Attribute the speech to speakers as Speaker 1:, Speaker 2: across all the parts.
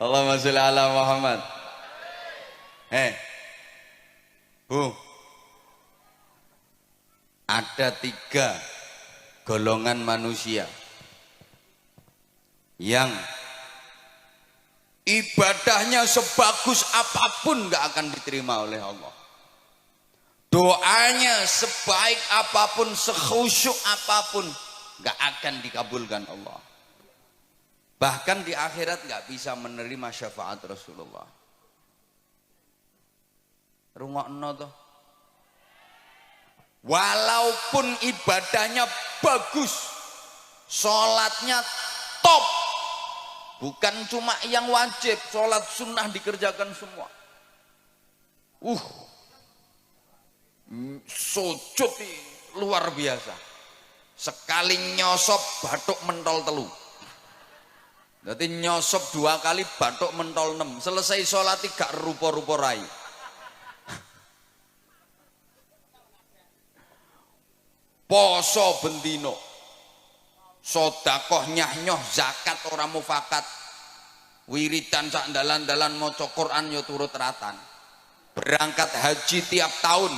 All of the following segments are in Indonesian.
Speaker 1: Allahumma sholli ala Muhammad. Bu, ada 3 golongan manusia yang ibadahnya sebagus apapun gak akan diterima oleh Allah. Doanya sebaik apapun, sekhusyuk apapun gak akan dikabulkan Allah. Bahkan di akhirat gak bisa menerima syafaat Rasulullah. Rungokno toh. Walaupun ibadahnya bagus, sholatnya top, bukan cuma yang wajib, sholat sunnah dikerjakan semua. Sujud luar biasa. Sekali nyosop batuk mentol telu. Jadi nyosop 2 kali batuk mentol 6. Selesai sholat gak rupa-rupa rai. Poso bendino, sodakoh nyah-nyoh, zakat orang mufakat, wiridan sak dalan-dalan maca Quran yo turut ratan. Berangkat haji tiap tahun,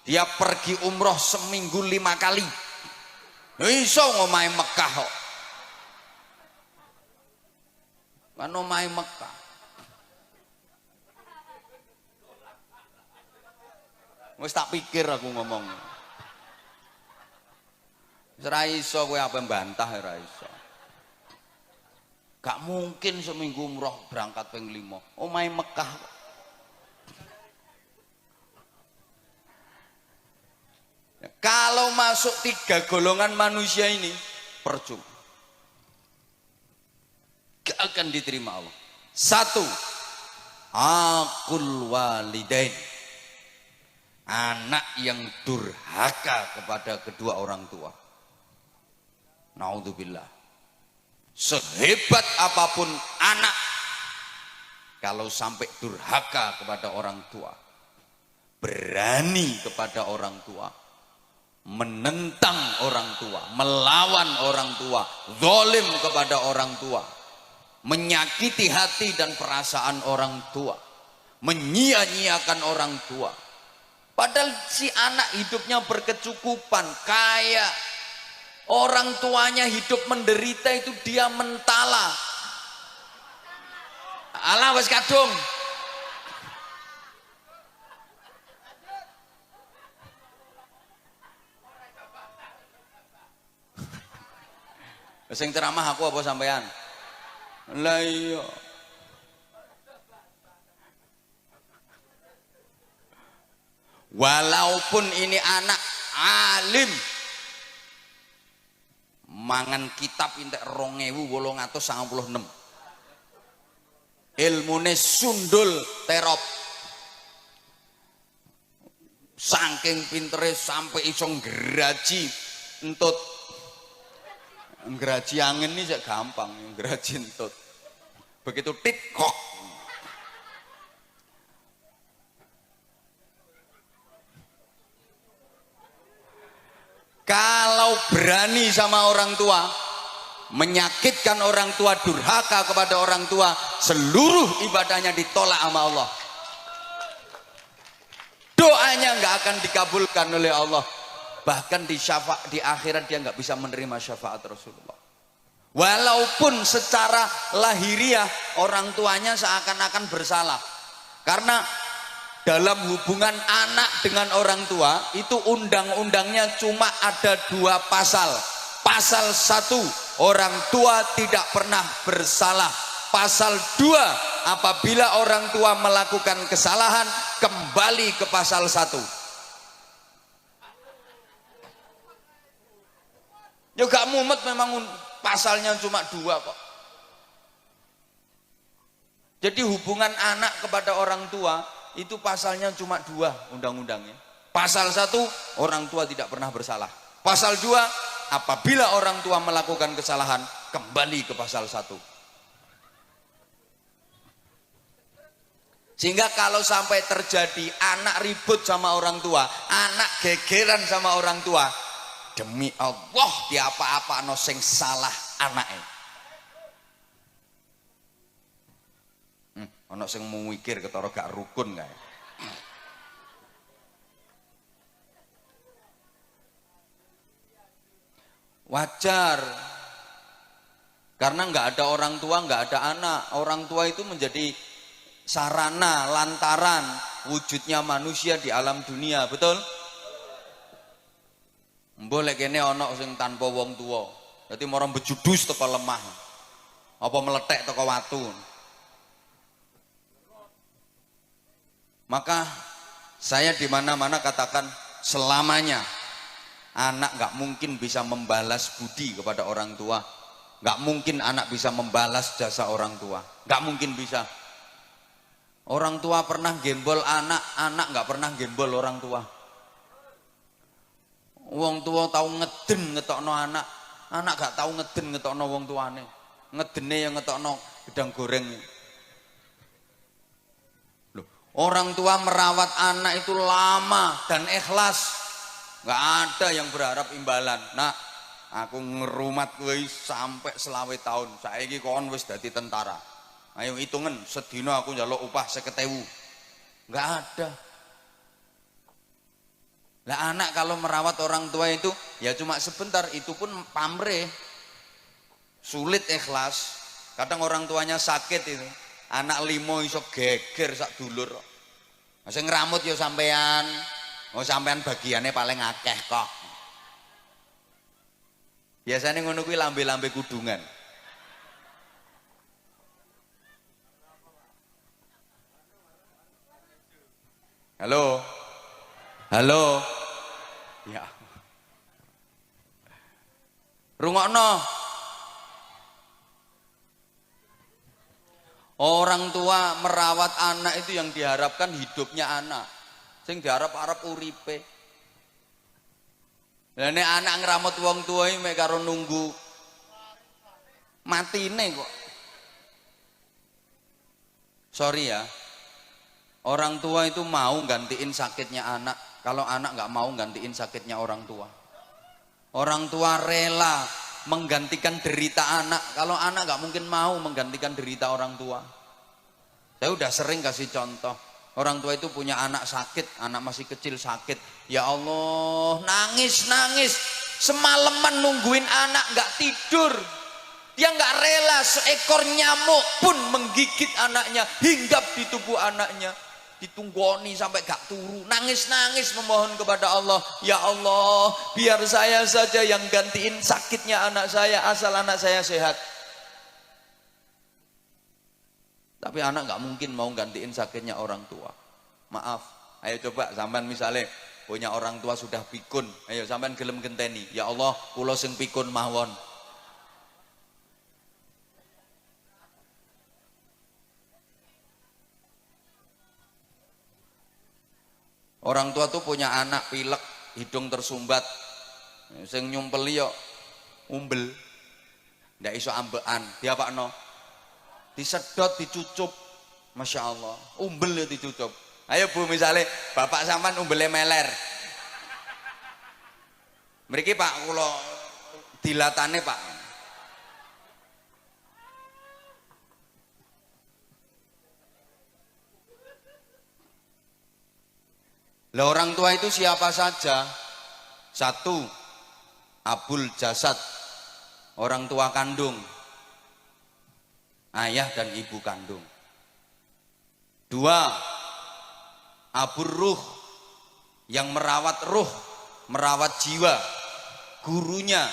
Speaker 1: dia pergi umroh seminggu 5 kali. Iso ngomahe Mekah kok. Kan omahe Mekah. Wis tak pikir aku ngomong. Ora iso kowe apa mbantah ora iso. Gak mungkin seminggu umroh berangkat ping 5. Omahe Mekah. Kalau masuk 3 golongan manusia ini percuma. Gak akan diterima Allah. 1, aqul walidain. Anak yang durhaka kepada kedua orang tua. Naudzubillah. Sehebat apapun anak, kalau sampai durhaka kepada orang tua, berani kepada orang tua, menentang orang tua, melawan orang tua, zalim kepada orang tua, menyakiti hati dan perasaan orang tua, menyia-nyiakan orang tua, padahal si anak hidupnya berkecukupan, kaya, orang tuanya hidup menderita, itu dia mentala. Alah wis kadung. Sing ceramah aku apa sampean? Lah iya. Walaupun ini anak alim, mangan kitab entek 2896, ilmune sundul terop, saking pintere sampai iso ngraji entut. Ngraji angin ini sak gampang, ngraji entut. Begitu tit kok. Kalau berani sama orang tua, menyakitkan orang tua, durhaka kepada orang tua, seluruh ibadahnya ditolak sama Allah. Doanya nggak akan dikabulkan oleh Allah. Bahkan di akhirat dia nggak bisa menerima syafaat Rasulullah. Walaupun secara lahiriah orang tuanya seakan-akan bersalah. Karena dalam hubungan anak dengan orang tua itu undang-undangnya cuma ada 2 pasal. Pasal 1, orang tua tidak pernah bersalah. Pasal 2, apabila orang tua melakukan kesalahan, kembali ke pasal 1. Ya gak mumet, memang pasalnya cuma 2 kok. Jadi hubungan anak kepada orang tua itu pasalnya cuma 2 undang-undangnya. Pasal 1, orang tua tidak pernah bersalah. Pasal 2, apabila orang tua melakukan kesalahan, kembali ke pasal 1. Sehingga kalau sampai terjadi anak ribut sama orang tua, anak gegeran sama orang tua, demi Allah di apa-apa no sing salah anaknya. Ana sing mikir ketara gak rukun kae. Wajar. Karena nggak ada orang tua, nggak ada anak. Orang tua itu menjadi sarana, lantaran wujudnya manusia di alam dunia, betul? Boleh kene ana sing tanpa wong tua. Dadi mara bejudus teko lemah. Apa meletek teko watu. Maka saya di mana-mana katakan selamanya anak nggak mungkin bisa membalas budi kepada orang tua. Nggak mungkin anak bisa membalas jasa orang tua. Nggak mungkin bisa. Orang tua pernah gembol anak, anak nggak pernah gembol orang tua. Wong tua tahu ngeden ngetokno anak, anak gak tahu ngeden ngetokno wong tuane. Ngedene yang ngetokno gedang goreng. Loh, orang tua merawat anak itu lama dan ikhlas. Nggak ada yang berharap imbalan. Nah, aku ngerumat kowe sampai 20 tahun. Saiki kon wis dadi tentara. Ayo hitungan sedina aku njaluk upah 50.000. Nggak ada. Lah anak kalau merawat orang tua itu ya cuma sebentar, itu pun pamrih. Sulit ikhlas. Kadang orang tuanya sakit itu. Anak limo iso geger sak dulur. Sing ngramut ya sampean. Oh sampean bagiannya paling akeh kok. Biasanya ngono kuwi lambe-lambe kudungan. Halo. Halo. Ya. Rungokno. Orang tua merawat anak itu yang diharapkan hidupnya anak. Sing diharap-harap uripe. Lah nek anak ngramut wong tua iki mek karo nunggu matine kok. Sorry ya. Orang tua itu mau gantiin sakitnya anak. Kalau anak nggak mau gantiin sakitnya orang tua. Orang tua rela menggantikan derita anak. Kalau anak nggak mungkin mau menggantikan derita orang tua. Saya udah sering kasih contoh. Orang tua itu punya anak sakit, anak masih kecil sakit. Ya Allah, nangis. Semalaman nungguin anak nggak tidur. Dia nggak rela seekor nyamuk pun menggigit anaknya, hinggap di tubuh anaknya. Ditunggoni sampai gak turu, nangis memohon kepada Allah, ya Allah biar saya saja yang gantiin sakitnya anak saya asal anak saya sehat. Tapi anak gak mungkin mau gantiin sakitnya orang tua. Maaf, ayo coba sampean misalnya punya orang tua sudah pikun, ayo sampean gelem genteni, ya Allah kula sing pikun mawon. Orang tua tuh punya anak pilek, hidung tersumbat, sing nyumpeli yo umbel, ndak iso ambekan, diapakno? Disedot, dicucup, masya Allah, umbel ya dicucup. Ayo bu, misalnya bapak sampean umbele meler, mriki pak kula dilatane pak. Lah orang tua itu siapa saja? Satu, abul jasad, orang tua kandung, ayah dan ibu kandung. Dua, abur ruh, yang merawat ruh, merawat jiwa, gurunya,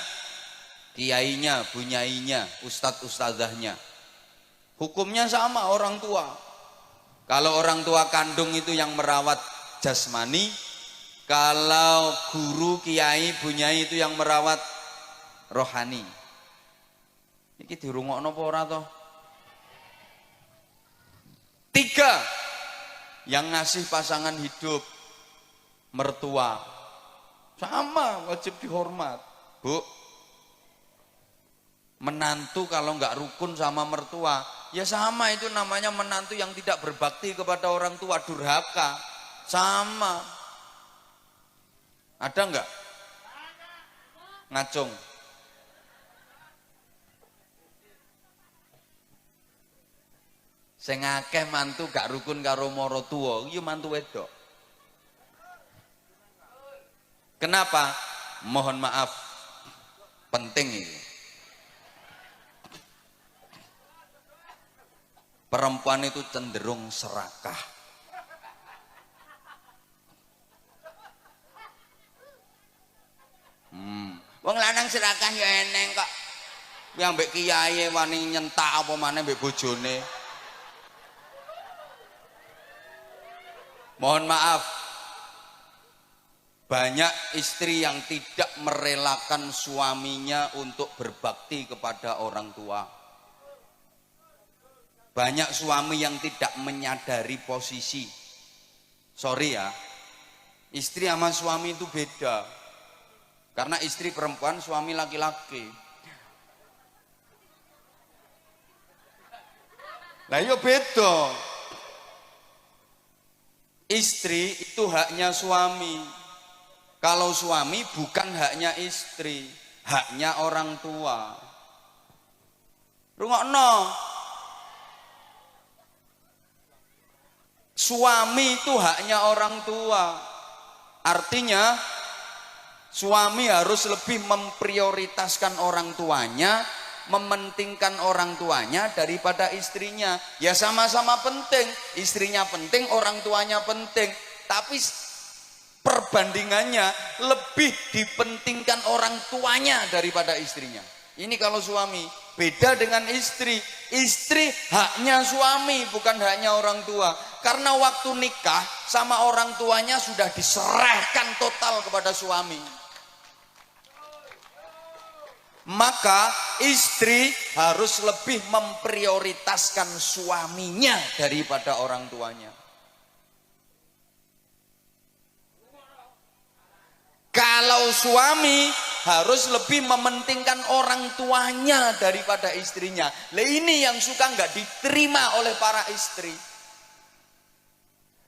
Speaker 1: kiainya, bunyainya, ustadz ustadzahnya. Hukumnya sama orang tua. Kalau orang tua kandung itu yang merawat jasmani, kalau guru, kiai, bunyai itu yang merawat rohani. Iki dirungokno apa ora toh? Tiga, yang ngasih pasangan hidup, mertua, sama wajib dihormat. Bu, menantu kalau nggak rukun sama mertua, ya sama itu namanya menantu yang tidak berbakti kepada orang tua, durhaka. Sama. Ada enggak? Ngacung. Sing akeh mantu gak rukun karo mara tuwa, iya mantu wedok. Kenapa? Mohon maaf, penting ini. Perempuan itu cenderung serakah. Wong lanang serakah ya eneng kok. Yang mbek kiai wani nyentak apa maneh mbek bojone. Mohon maaf, banyak istri yang tidak merelakan suaminya untuk berbakti kepada orang tua. Banyak suami yang tidak menyadari posisi. Sorry ya, istri sama suami itu beda. Karena istri perempuan, suami laki-laki. Lah yo beda. Istri itu haknya suami. Kalau suami bukan haknya istri, haknya orang tua. Rungokno. Suami itu haknya orang tua. Artinya suami harus lebih memprioritaskan orang tuanya, mementingkan orang tuanya daripada istrinya. Ya sama-sama penting, istrinya penting, orang tuanya penting. Tapi perbandingannya lebih dipentingkan orang tuanya daripada istrinya. Ini kalau suami. Beda dengan istri. Istri haknya suami, bukan haknya orang tua. Karena waktu nikah sama orang tuanya sudah diserahkan total kepada suami. Maka istri harus lebih memprioritaskan suaminya daripada orang tuanya. Kalau suami harus lebih mementingkan orang tuanya daripada istrinya. Lah ini yang suka nggak diterima oleh para istri.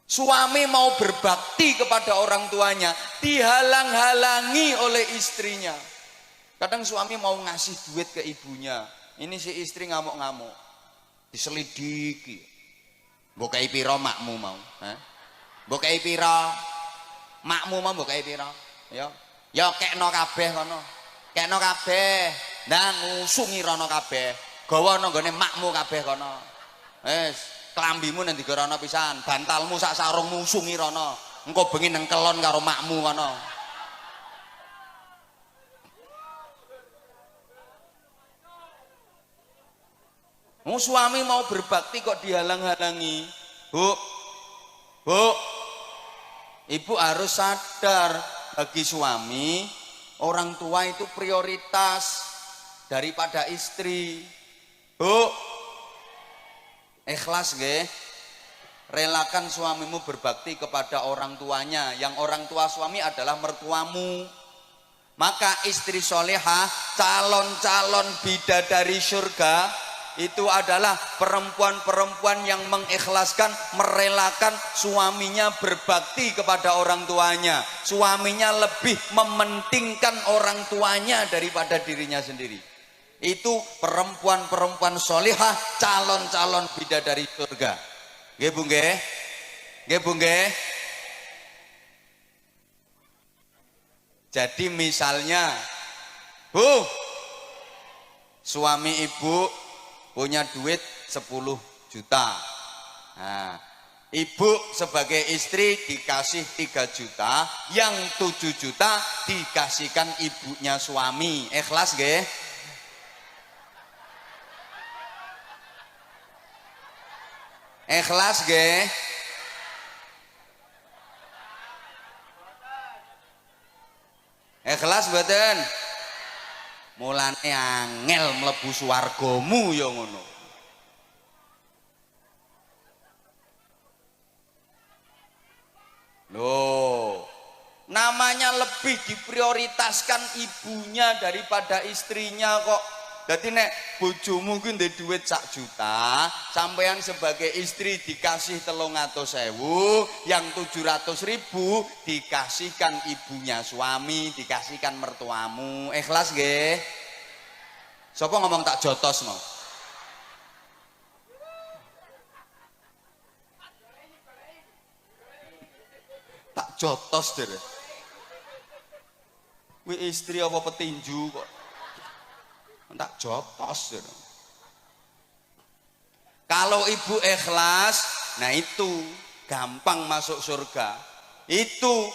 Speaker 1: Suami mau berbakti kepada orang tuanya, dihalang-halangi oleh istrinya. Kadang suami mau ngasih duit ke ibunya, ini si istri ngamuk-ngamuk, diselidiki. Bokai piro makmu mau? Bokai piro makmu mau bokai piro? Ya kekno kabeh kono. Kekno kabeh. Ndang ngusungi rono kabeh. Gawa nang gone makmu kabeh kono. Wis, klambimu nang digerono pisan, bantalmu sak sarungmu usungi rono. Engko bengi nang kelon karo makmu kono. Suami mau berbakti kok dihalang-halangi. Bu, ibu harus sadar, bagi suami orang tua itu prioritas daripada istri. Bu, ikhlas nggih, relakan suamimu berbakti kepada orang tuanya. Yang orang tua suami adalah mertuamu. Maka istri solehah, calon-calon bidadari surga, itu adalah perempuan-perempuan yang mengikhlaskan, merelakan suaminya berbakti kepada orang tuanya. Suaminya lebih mementingkan orang tuanya daripada dirinya sendiri. Itu perempuan-perempuan solihah, calon-calon bidadari surga. Nggih Bu nggih? Nggih Bu nggih? Jadi misalnya, Bu, suami ibu punya duit 10 juta. Nah, ibu sebagai istri dikasih 3 juta, yang 7 juta dikasihkan ibunya suami. Ikhlas nggih? Ikhlas nggih? Ikhlas mboten? Mulane angel mlebu swargamu ya ngono. Loh, namanya lebih diprioritaskan ibunya daripada istrinya kok. Jadi nek bojomu ku ndek duit 1 juta, sampean sebagai istri dikasih 300.000, yang 700.000 dikasihkan ibunya suami, dikasihkan mertuamu. Ikhlas nggih? Sapa ngomong tak jotos mau? jotos deh. Kuwi istri apa petinju kok. Tak jotos deh. Kalau ibu ikhlas, nah itu gampang masuk surga. Itu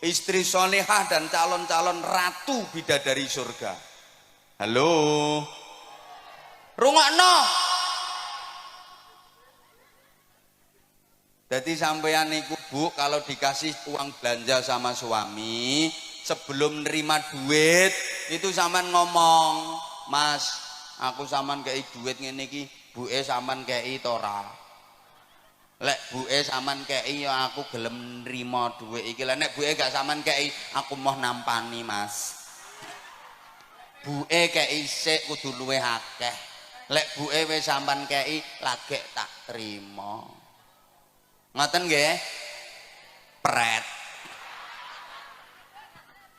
Speaker 1: istri solehah dan calon-calon ratu bidadari surga. Halo, rungokno. Jadi sampeyan niku Bu, kalau dikasih uang belanja sama suami, sebelum nerima duit itu sampean ngomong, Mas, aku sampean kei duit ngene iki, buke sampean kei to ora? Lek buke sampean kei ya aku gelem nrimo duit iki. Lah nek buke gak sampean kei, aku mau nampani, Mas. Buke kei sik kudu luwih akeh. Lek buke wis sampean kei, lagek tak trimo. Ngoten nggih? Pret.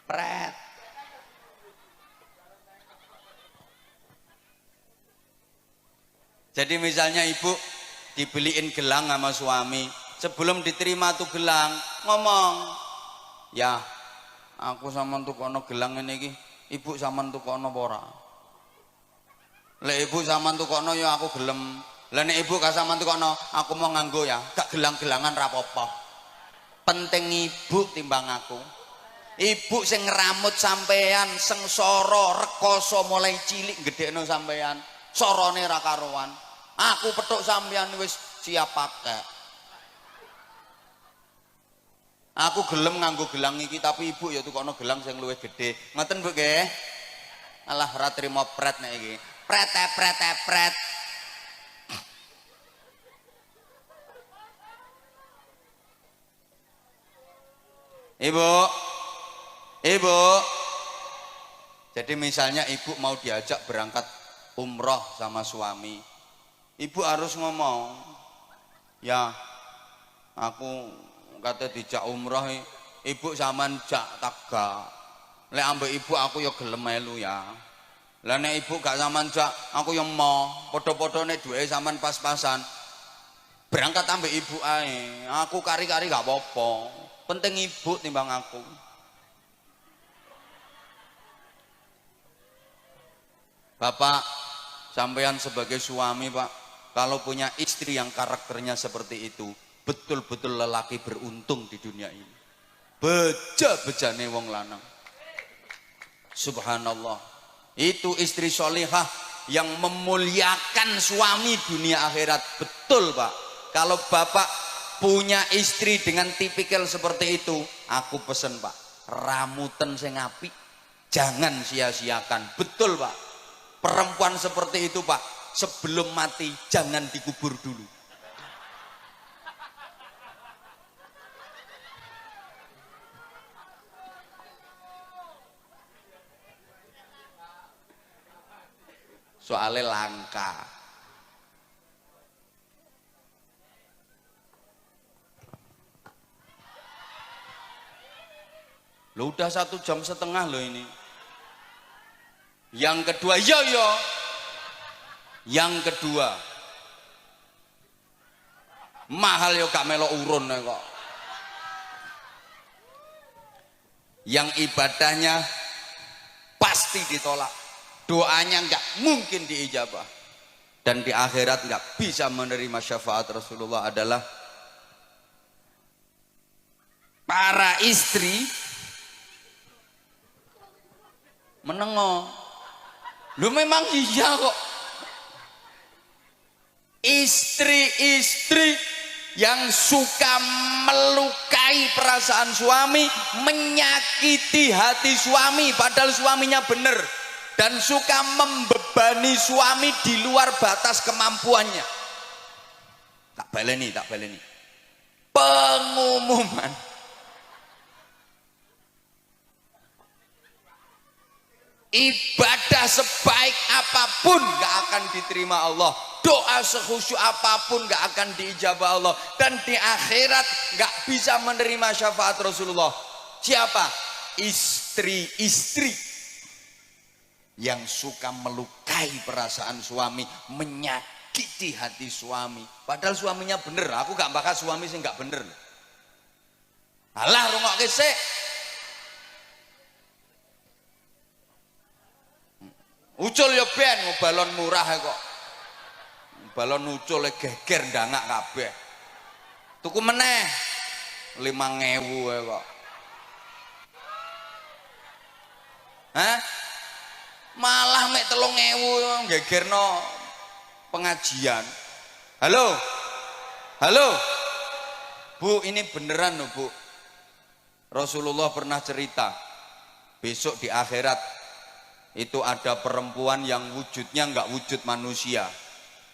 Speaker 1: Pret. Jadi misalnya ibu dibeliin gelang sama suami, sebelum diterima tuh gelang ngomong, ya aku sama tukono gelang ini iki, ibu sama tukono ora? Lek ibu sama tukono ya aku gelem. Lah nek ibu gak sama tukono, aku mau nganggo ya, gak gelang-gelangan rapopo. Penting ibu timbang aku. Ibu sing ngeramut sampean, sengsara rekoso mulai cilik gedhekno sampean, sorone ra karuan. Aku petuk sampean wis siap pakai. Aku gelem nganggo gelang iki, tapi ibu ya tukono gelang sing luwih gedhe. Ngoten Bu nggih? Alah ra trimo pret nek iki. Pret. Ibu, jadi misalnya ibu mau diajak berangkat umroh sama suami, ibu harus ngomong, ya aku kata dijak umroh, ibu sampean jak taga, lek ambek ibu aku ya gelem melu ya, lah nek ibu gak sampean jak, aku yang mau, podo-podone duwe sampean pas-pasan, berangkat ambek ibu ae, aku kari-kari gak apa-apa, penting ibu timbang aku. Bapak, sampean sebagai suami Pak, kalau punya istri yang karakternya seperti itu, betul-betul lelaki beruntung di dunia ini. Beja-bejane wong lanang. Subhanallah. Itu istri solihah yang memuliakan suami dunia akhirat. Betul Pak. Kalau Bapak punya istri dengan tipikal seperti itu, aku pesen Pak, ramuten sing apik, jangan sia-siakan. Betul Pak. Perempuan seperti itu Pak, sebelum mati jangan dikubur dulu. Soalnya langka. Lo udah 1,5 jam loh ini. Yang kedua, yang kedua, mahal yo gak melok urun kok. Yang ibadahnya pasti ditolak, doanya nggak mungkin diijabah, dan di akhirat nggak bisa menerima syafaat Rasulullah adalah para istri menengok. Lu memang iya kok. Istri-istri yang suka melukai perasaan suami, menyakiti hati suami padahal suaminya benar, dan suka membebani suami di luar batas kemampuannya. Tak baleni. Pengumuman. Ibadah sebaik apapun gak akan diterima Allah, doa sekhusyuk apapun gak akan diijabah Allah, dan di akhirat gak bisa menerima syafaat Rasulullah. Siapa? Istri-istri yang suka melukai perasaan suami, menyakiti hati suami padahal suaminya bener. Aku gak bakal suami sih gak bener. Alah rungokke sik. Ucul ya ben balon murah kok. Balon ucul geger ndangak kabeh. Tuku meneh 5.000 kok. Hah? Malah mek 3.000 gegerno pengajian. Halo? Halo? Bu, ini beneran loh, Bu. Rasulullah pernah cerita, besok di akhirat itu ada perempuan yang wujudnya enggak wujud manusia,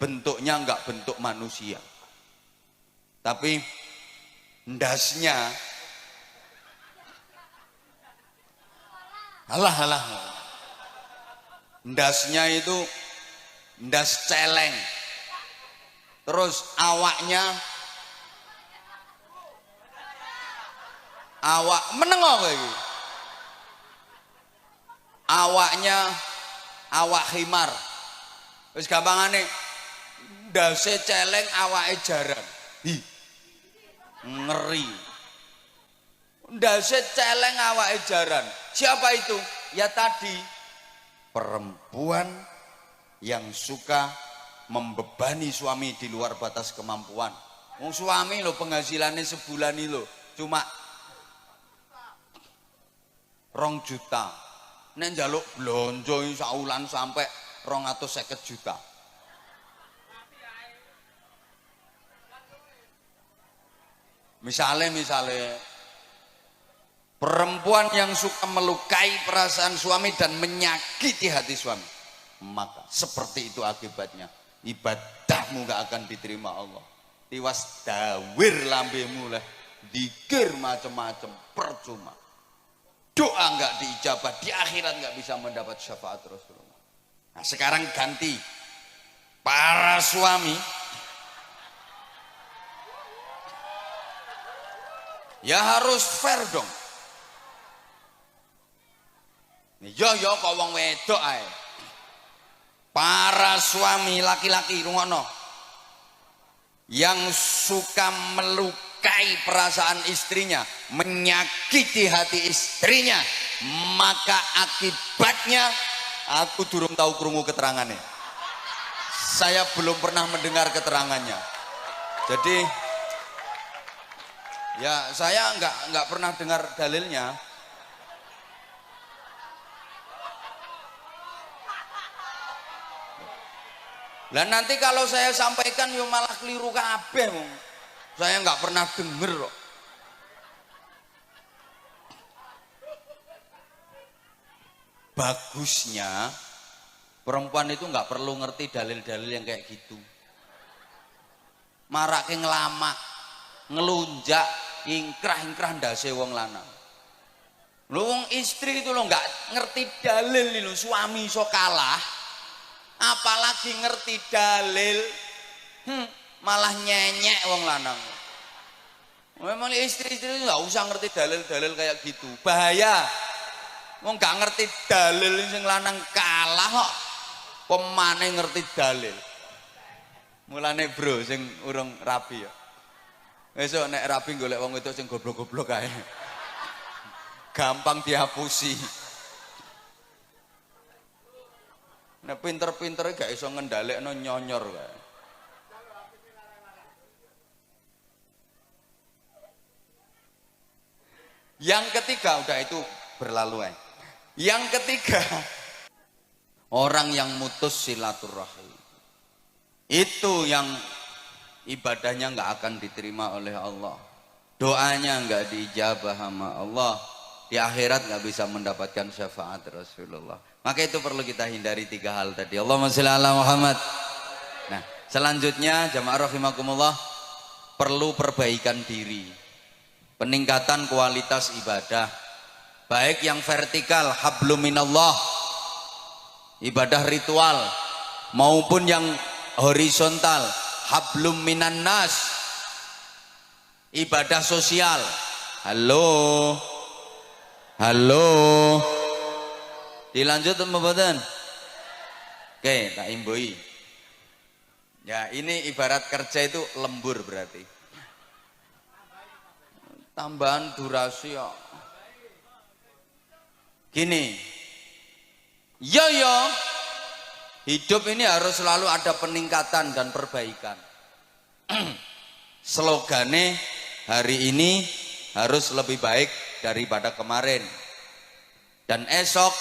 Speaker 1: bentuknya enggak bentuk manusia, tapi ndasnya alah ndasnya itu ndas celeng, terus awak menengok lagi, awaknya awak khimar, wis gampangane ndase celeng awake jaran. Hi, ngeri. Ndase celeng awake jaran. Siapa itu? Ya tadi perempuan yang suka membebani suami di luar batas kemampuan. Wong suami lo penghasilannya sebulan ini lo cuma 2 juta. Nek njaluk blonjo saulan sampai 250 juta. Misalnya perempuan yang suka melukai perasaan suami dan menyakiti hati suami, maka seperti itu akibatnya, ibadahmu gak akan diterima Allah. Tiwas dawir lambemu lah, dikir macam-macam, percuma. Doa gak diijabah, di akhirat gak bisa mendapat syafaat Rasulullah. Nah sekarang ganti, para suami ya harus fair dong. Yo kok wong wedok ae. Para suami laki-laki rungokno. Yang suka melukai perasaan istrinya, menyakiti hati istrinya, maka akibatnya aku durung tahu krungu keterangannya. Saya belum pernah mendengar keterangannya. Jadi ya saya nggak pernah dengar dalilnya. Lah nanti kalau saya sampaikan yo malah keliru kabeh wong. Saya nggak pernah denger kok. Bagusnya perempuan itu nggak perlu ngerti dalil-dalil yang kayak gitu. Marake ngelamak, ngelunjak, ingkrah ndase wong lanang. Lho wong istri itu lo nggak ngerti dalil lho, suami iso kalah. Apalagi ngerti dalil, malah nyenyek wong lanang. Memang istri-istri itu nggak usah ngerti dalil-dalil kayak gitu, bahaya. Wong nggak ngerti dalil sing lanang kalah kok, pemane ngerti dalil. Mulane bro, sing urung rabi ya. Besok nek rabi golek wong itu sing goblok-goblok kae. Gampang dihapusi. Nek pinter-pintere gak iso ngendhalekno nyonyor kae. Yang ketiga udah itu berlalu. Yang ketiga, orang yang mutus silaturahim. Itu yang ibadahnya nggak akan diterima oleh Allah. Doanya nggak diijabah sama Allah. Di akhirat nggak bisa mendapatkan syafaat Rasulullah. Maka itu perlu kita hindari 3 hal tadi. Allahumma sholli ala Muhammad. Nah, selanjutnya jamaah rahimakumullah, perlu perbaikan diri. Peningkatan kualitas ibadah. Baik yang vertikal, hablum minallah, ibadah ritual, maupun yang horizontal, hablum minan nas, ibadah sosial. Halo. Dilanjut mboten? Oke, tak imbui. Ya, ini ibarat kerja itu lembur berarti. Tambahan durasi ya. Gini, yo hidup ini harus selalu ada peningkatan dan perbaikan. Slogane hari ini harus lebih baik daripada kemarin, dan esok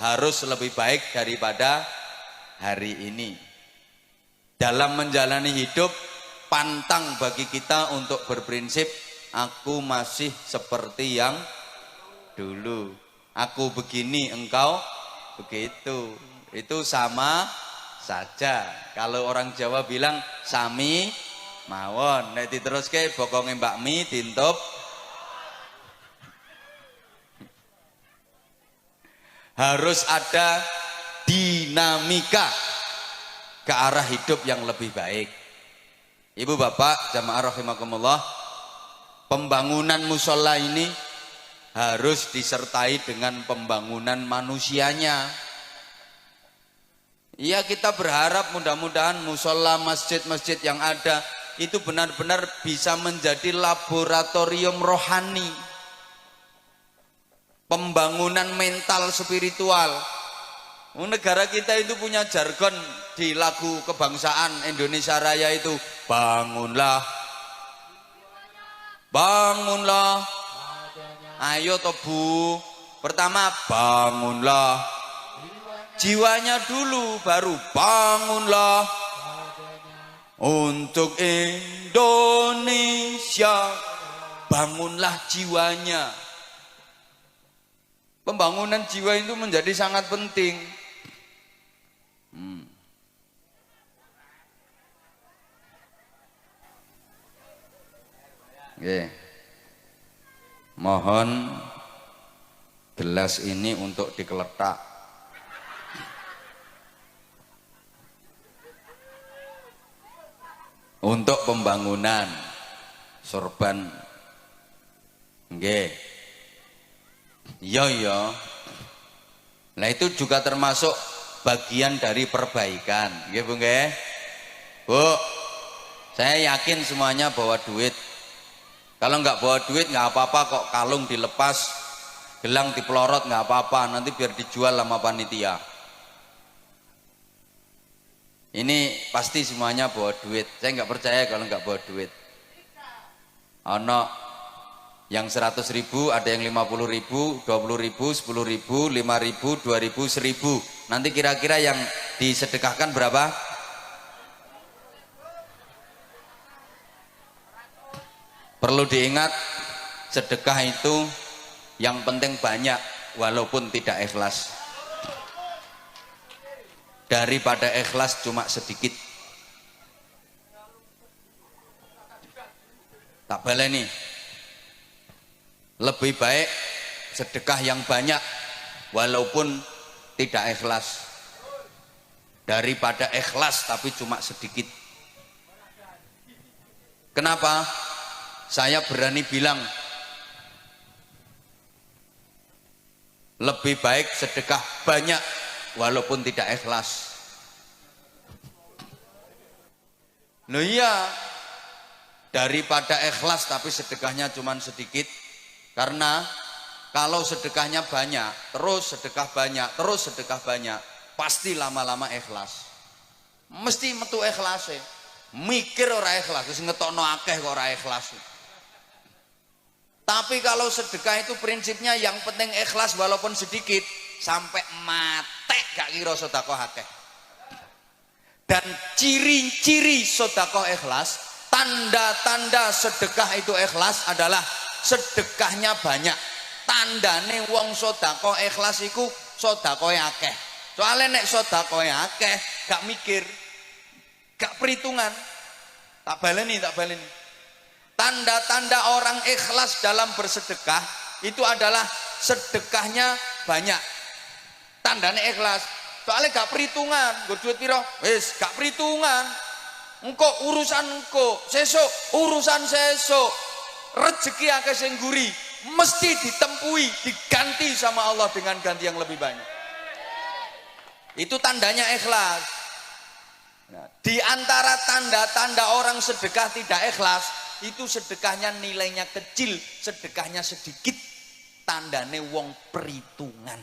Speaker 1: harus lebih baik daripada hari ini. Dalam menjalani hidup, pantang bagi kita untuk berprinsip aku masih seperti yang dulu, aku begini engkau begitu. Itu sama saja. Kalau orang Jawa bilang sami mawon, nek diteruske bokonge Mbak Mi dintup. Harus ada dinamika ke arah hidup yang lebih baik. Ibu bapak jamaah rahimakumullah, pembangunan musola ini harus disertai dengan pembangunan manusianya. Ya, kita berharap mudah-mudahan musola, masjid-masjid yang ada itu benar-benar bisa menjadi laboratorium rohani, pembangunan mental spiritual. Negara kita itu punya jargon di lagu kebangsaan Indonesia Raya itu, bangunlah, bangunlah. Ayo toh Bu, pertama bangunlah jiwanya dulu, baru bangunlah untuk Indonesia. Bangunlah jiwanya. Pembangunan jiwa itu menjadi sangat penting. Oke. Mohon gelas ini untuk dikeletak. Untuk pembangunan sorban. Nggih. Iya. Nah itu juga termasuk bagian dari perbaikan. Nggih Bu nggih. Bu, saya yakin semuanya bawa duit. Kalau nggak bawa duit nggak apa-apa kok, kalung dilepas, gelang dipelorot nggak apa-apa, nanti biar dijual sama panitia. Ini pasti semuanya bawa duit. Saya nggak percaya kalau nggak bawa duit. Ono yang 100.000, ada yang 50.000, 20.000, 10.000, 5.000, 2.000, 1.000. Nanti kira-kira yang disedekahkan berapa? Perlu diingat, sedekah itu yang penting banyak walaupun tidak ikhlas, daripada ikhlas cuma sedikit. Tak baleni, lebih baik sedekah yang banyak walaupun tidak ikhlas, daripada ikhlas tapi cuma sedikit. Kenapa? Saya berani bilang lebih baik sedekah banyak walaupun tidak ikhlas. Loh iya, daripada ikhlas tapi sedekahnya cuma sedikit. Karena kalau sedekahnya banyak, terus sedekah banyak, terus sedekah banyak, pasti lama-lama ikhlas. Mesti metu ikhlas. Mikir ora ikhlas, terus ngetokno akeh kok ora ikhlas. Tapi kalau sedekah itu prinsipnya yang penting ikhlas walaupun sedikit, sampai mate gak kira sedekah akeh. Dan ciri-ciri sedekah ikhlas, tanda-tanda sedekah itu ikhlas adalah sedekahnya banyak. Tandane wong sedekah ikhlas iku sedekah akeh. Soalnya nek sedekah akeh gak mikir, gak perhitungan. Tak baleni. Tanda-tanda orang ikhlas dalam bersedekah itu adalah sedekahnya banyak. Tandanya ikhlas. Soalnya gak perhitungan, gue duit piro, wis gak perhitungan. Engko urusan engko, sesuk urusan sesuk. Rezeki akeh sing guri, mesti ditempui, diganti sama Allah dengan ganti yang lebih banyak. Itu tandanya ikhlas. Nah, di antara tanda-tanda orang sedekah tidak ikhlas, itu sedekahnya nilainya kecil, sedekahnya sedikit, tandane wong perhitungan.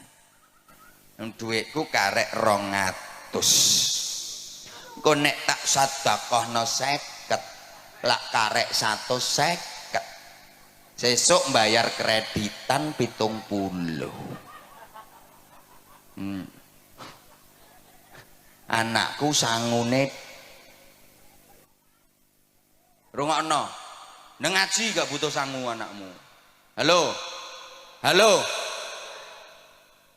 Speaker 1: Duitku karek 200, engko nek tak sedekahno 50, lak karek 150, sesuk bayar kreditan 70. Anakku sangune rungokno nang ngaji gak butuh sangu anakmu. Halo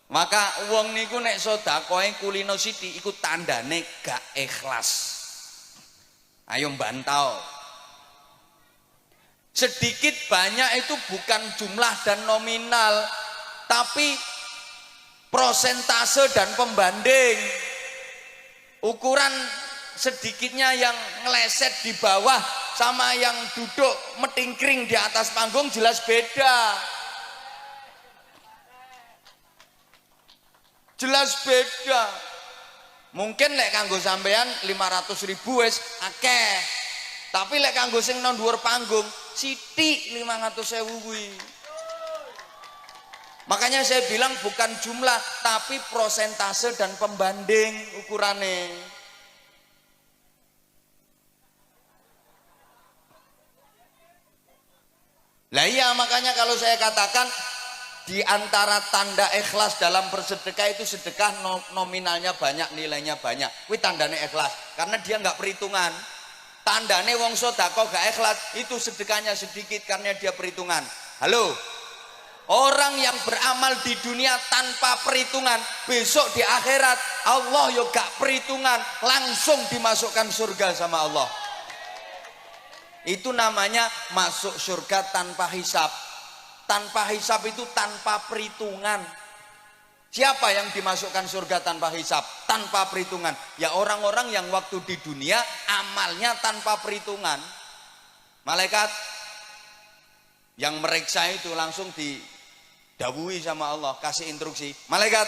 Speaker 1: maka wong niku nek sedekahe kulino sithik iku tandane gak ikhlas. Ayo bantau. Sedikit banyak itu bukan jumlah dan nominal, tapi prosentase dan pembanding. Ukuran sedikitnya yang ngeleset di bawah sama yang duduk metingkring di atas panggung jelas beda. Jelas beda. Mungkin lek kanggo sampean 500.000 wis akeh. Tapi lek kanggo sing nang dhuwur panggung sithik 500.000 kuwi. Makanya saya bilang bukan jumlah tapi prosentase dan pembanding ukurannya. Lah iya, makanya kalau saya katakan di antara tanda ikhlas dalam bersedekah itu sedekah nominalnya banyak, nilainya banyak. Kuwi tandane ikhlas, karena dia nggak perhitungan. Tandane wong sedekah gak ikhlas itu sedekahnya sedikit karena dia perhitungan. Halo. Orang yang beramal di dunia tanpa perhitungan, besok di akhirat Allah yo gak perhitungan, langsung dimasukkan surga sama Allah. Itu namanya masuk surga tanpa hisab. Tanpa hisab itu tanpa perhitungan. Siapa yang dimasukkan surga tanpa hisab, tanpa perhitungan? Ya orang-orang yang waktu di dunia amalnya tanpa perhitungan. Malaikat yang meriksa itu langsung didhawuhi sama Allah, kasih instruksi. Malaikat,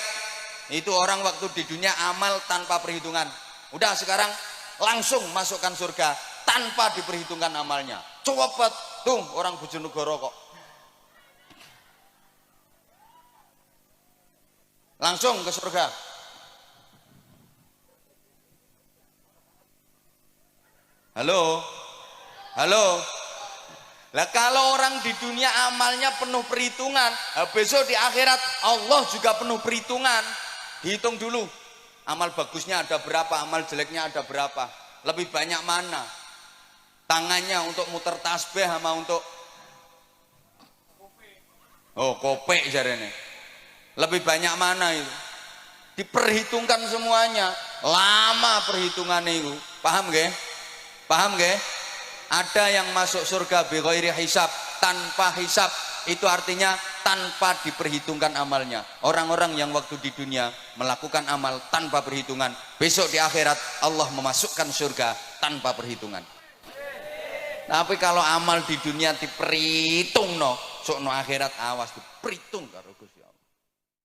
Speaker 1: itu orang waktu di dunia amal tanpa perhitungan. Udah sekarang langsung masukkan surga tanpa diperhitungkan amalnya. Cepet tuh orang Bojonegoro kok. Langsung ke surga. Halo. Lah kalau orang di dunia amalnya penuh perhitungan, besok di akhirat Allah juga penuh perhitungan. Dihitung dulu. Amal bagusnya ada berapa, amal jeleknya ada berapa. Lebih banyak mana? Tangannya untuk muter tasbih sama untuk kopek jarene. Lebih banyak mana itu? Diperhitungkan semuanya. Lama perhitungannya itu. Paham gak? Paham gak? Ada yang masuk surga bi ghairi hisab, tanpa hisab. Itu artinya tanpa diperhitungkan amalnya. Orang-orang yang waktu di dunia melakukan amal tanpa perhitungan, besok di akhirat Allah memasukkan surga tanpa perhitungan. Tapi kalau amal di dunia diperhitung sok no akhirat awas diperhitung karo Gusti.